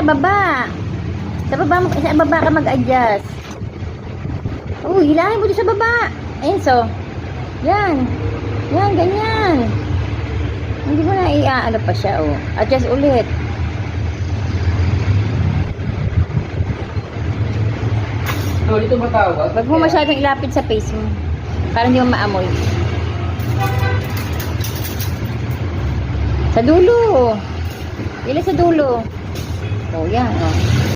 baba. Sa baba ka mag-adjust. Oh, hilahin mo doon sa baba. Ayun, so. Yan. Yan, ganyan. Hindi mo na ano pa siya, oh. Adjust ulit. So, dito matawag. Wag mo masyadong ilapit sa face mo. Para hindi mo maamoy. Sa dulo. Ila sa dulo. Oh, yan, oh.